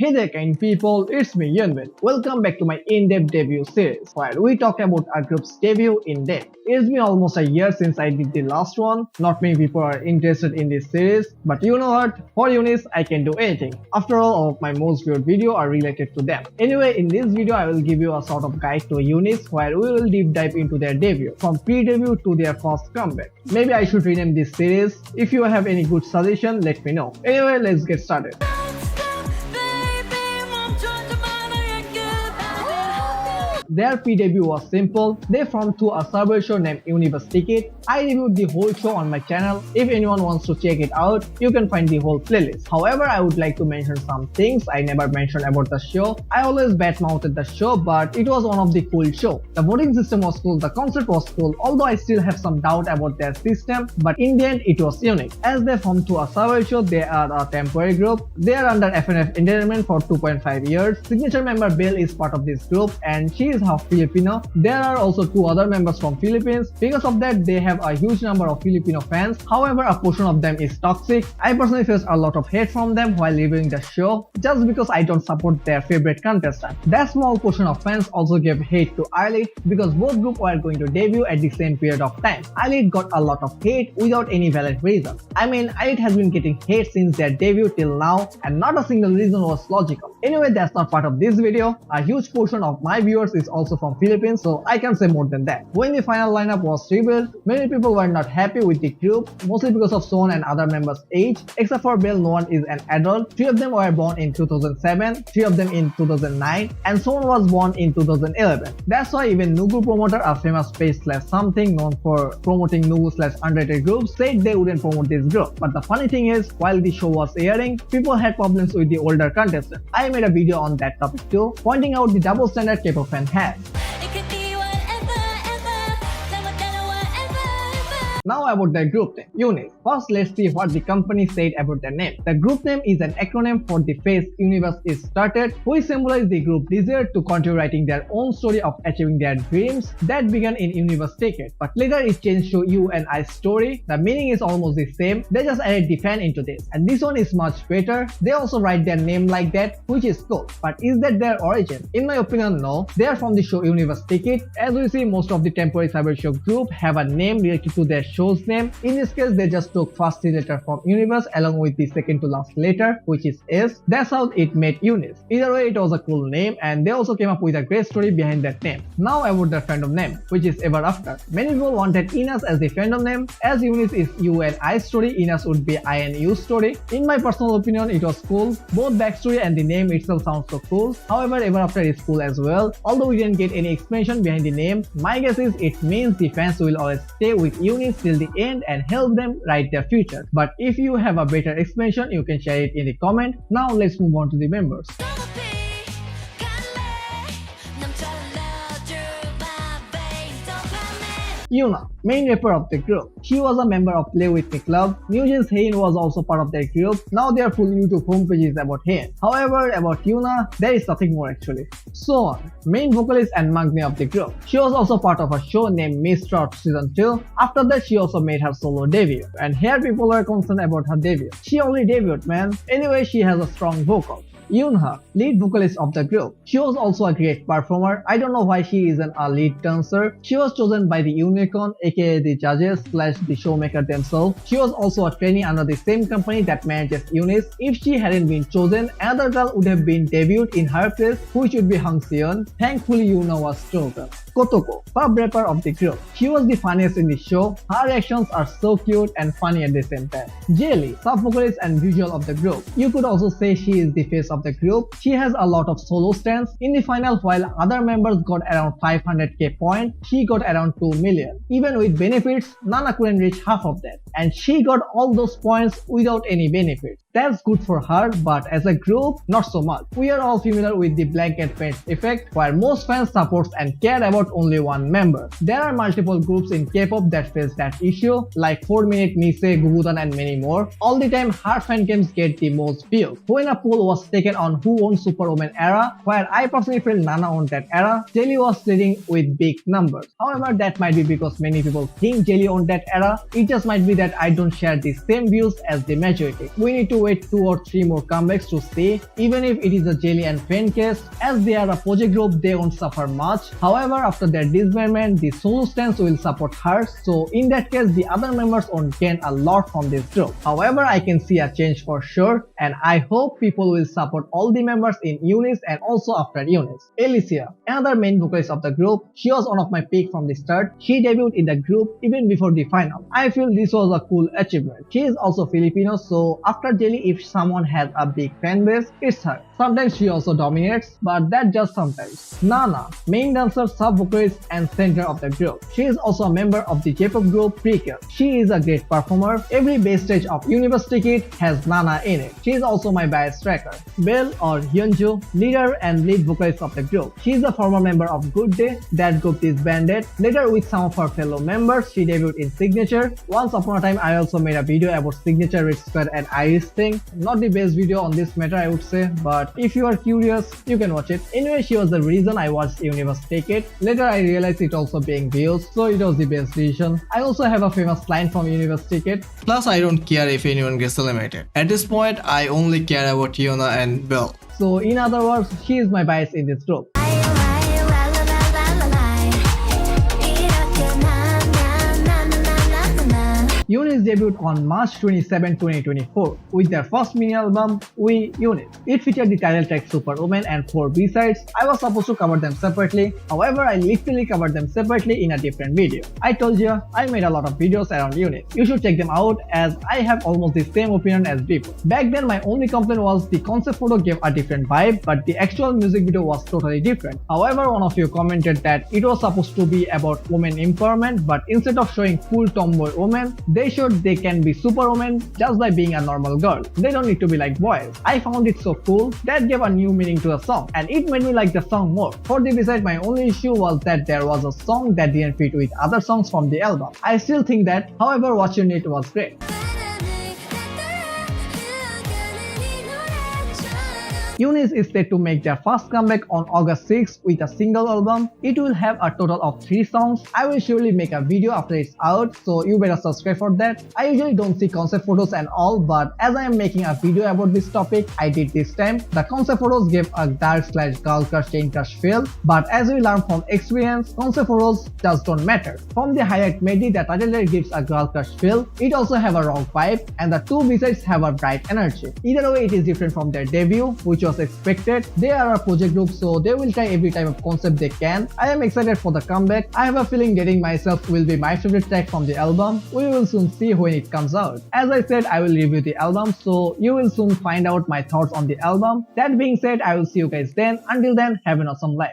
Hey there kind people, it's me Eunbin. Welcome back to my in-depth debut series where we talk about our group's debut in depth. It's been almost a year since I did the last one. Not many people are interested in this series, but you know what? For UNIS, I can do anything. After all of my most viewed videos are related to them. Anyway, in this video I will give you a sort of guide to UNIS where we will deep dive into their debut, from pre-debut to their first comeback. Maybe I should rename this series. If you have any good suggestion, let me know. Anyway, let's get started. Their pre-debut was simple. They formed to a survey show named Universe Ticket. I reviewed the whole show on my channel. If anyone wants to check it out, you can find the whole playlist. However, I would like to mention some things I never mentioned about the show. I always badmouthed the show, but it was one of the cool show. The voting system was cool, the concept was cool, although I still have some doubt about their system, but in the end it was unique. As they formed to a survey show, they are a temporary group. They are under FNF Entertainment for 2.5 years. Signature member Belle is part of this group and she is half Filipino. There are also two other members from Philippines. Because of that, they have a huge number of Filipino fans. However, a portion of them is toxic. I personally faced a lot of hate from them while reviewing the show just because I don't support their favorite contestant. That small portion of fans also gave hate to Elite because both groups were going to debut at the same period of time. Elite got a lot of hate without any valid reason. I mean, Elite has been getting hate since their debut till now and not a single reason was logical. Anyway, that's not part of this video. A huge portion of my viewers is also from Philippines, so I can say more than that. When the final lineup was revealed, many people were not happy with the group, mostly because of Seowon and other members' age. Except for Belle, no one is an adult. 3 of them were born in 2007, 3 of them in 2009, and Seowon was born in 2011. That's why even Nugu promoter, a famous page slash something known for promoting Nugu slash underrated groups, said they wouldn't promote this group. But the funny thing is, while the show was airing, people had problems with the older contestants. I made a video on that topic too, pointing out the double standard K-pop fan has. Now about their group name, UNIS. First, let's see what the company said about their name. The group name is an acronym for the phrase Universe is started, which symbolizes the group's desire to continue writing their own story of achieving their dreams that began in Universe Ticket. But later it changed to U&I Story. The meaning is almost the same, they just added the fan into this. And this one is much better. They also write their name like that, which is cool. But is that their origin? In my opinion, no. They are from the show Universe Ticket. As we see, most of the temporary cyber show group have a name related to their show's name. In this case, they just took first 3 letter from Universe along with the second to last letter, which is S. That's how it made UNIS. Either way, it was a cool name and they also came up with a great story behind that name. Now about their fandom name, which is EverAfter. Many people wanted Inas as the fandom name. As UNIS is U&I Story, Inas would be INU Story. In my personal opinion, it was cool. Both backstory and the name itself sounds so cool. However, EverAfter is cool as well. Although we didn't get any explanation behind the name, my guess is it means the fans will always stay with UNIS till the end and help them write their future. But if you have a better explanation, you can share it in the comment. Now let's move on to the members. Yoona, main rapper of the group. She was a member of Play With Me Club. Newjeans Hein was also part of their group. Now their full YouTube homepage is about Hein. However, about Yoona, there is nothing more actually. Seowon, main vocalist and magne of the group. She was also part of a show named Miss Trout Season 2. After that, she also made her solo debut. And here people are concerned about her debut. She only debuted, man. Anyway, she has a strong vocal. Yunha, lead vocalist of the group. She was also a great performer. I don't know why she isn't a lead dancer. She was chosen by the Unicorn, aka the judges / the showmaker themselves. She was also a trainee under the same company that manages UNIS. If she hadn't been chosen, another girl would have been debuted in her place, which would be Hang Seon. Thankfully, Yoona was chosen. Kotoko, pub rapper of the group. She was the funniest in the show. Her reactions are so cute and funny at the same time. Gehlee, sub-vocalist and visual of the group. You could also say she is the face of the group. She has a lot of solo stands. In the final, while other members got around 500k points, she got around 2 million. Even with benefits, Nana couldn't reach half of that. And she got all those points without any benefits. That's good for her, but as a group, not so much. We are all familiar with the blanket fans effect, where most fans support and care about only one member. There are multiple groups in K-pop that face that issue, like 4 Minute Mise, Gugudan and many more. All the time, her fan games get the most views. When a poll was taken on who won Superwoman era, where I personally feel Nana won that era, Gehlee was leading with big numbers. However, that might be because many people think Gehlee won that era. It just might be that I don't share the same views as the majority. We need to wait 2 or 3 more comebacks to see, even if it is a Gehlee and Fan case, as they are a project group they won't suffer much. However, after their disbandment, the solo stance will support her, so in that case the other members won't gain a lot from this group. However, I can see a change for sure, and I hope people will support all the members in UNIS and also after UNIS. Elisia, another main vocalist of the group, she was one of my pick from the start. She debuted in the group even before the final. I feel this was a cool achievement. She is also Filipino, so after Gehlee, if someone has a big fan base, it's her. Sometimes she also dominates, but that just sometimes. Nana, main dancer, sub-vocalist and center of the group. She is also a member of the J-pop group Precure. She is a great performer. Every base stage of Universe Ticket has Nana in it. She is also my bias tracker. Belle or Hyunju, leader and lead vocalist of the group. She is a former member of Good Day. That group disbanded. Later with some of her fellow members, she debuted in Signature. Once upon a time, I also made a video about Signature, Red Square and Iris thing. Not the best video on this matter, I would say, but if you are curious, you can watch it. Anyway, she was the reason I watched Universe Ticket. Later I realized it also being views, so it was the best decision. I also have a famous line from Universe Ticket. Plus, I don't care if anyone gets eliminated. At this point, I only care about Yoona and Belle. So in other words, she is my bias in this group. UNIS debuted on March 27, 2024 with their first mini album, WE UNIS. It featured the title track Superwoman and 4 B-sides. I was supposed to cover them separately, however I literally covered them separately in a different video. I told you, I made a lot of videos around UNIS. You should check them out as I have almost the same opinion as before. Back then my only complaint was the concept photo gave a different vibe, but the actual music video was totally different. However, one of you commented that it was supposed to be about women empowerment, but instead of showing full tomboy women, they showed they can be superwomen just by being a normal girl. They don't need to be like boys. I found it so cool that gave a new meaning to the song and it made me like the song more. For the B-side, my only issue was that there was a song that didn't fit with other songs from the album. I still think that, however, watching it was great. UNIS is set to make their first comeback on August 6 with a single album. It will have a total of 3 songs. I will surely make a video after it's out, so you better subscribe for that. I usually don't see concept photos and all, but as I am making a video about this topic, I did this time. The concept photos gave a dark/girl crush chain crush feel, but as we learn from experience, concept photos just don't matter. From the highlight medley, the title track gives a girl crush feel. It also have a rock vibe, and the 2 B-sides have a bright energy. Either way, it is different from their debut, which was expected. They are a project group, so they will try every type of concept they can. I am excited for the comeback. I have a feeling Getting Myself will be my favorite track from the album. We will soon see when it comes out. As I said, I will review the album, so you will soon find out my thoughts on the album. That being said, I will see you guys then. Until then, have an awesome life.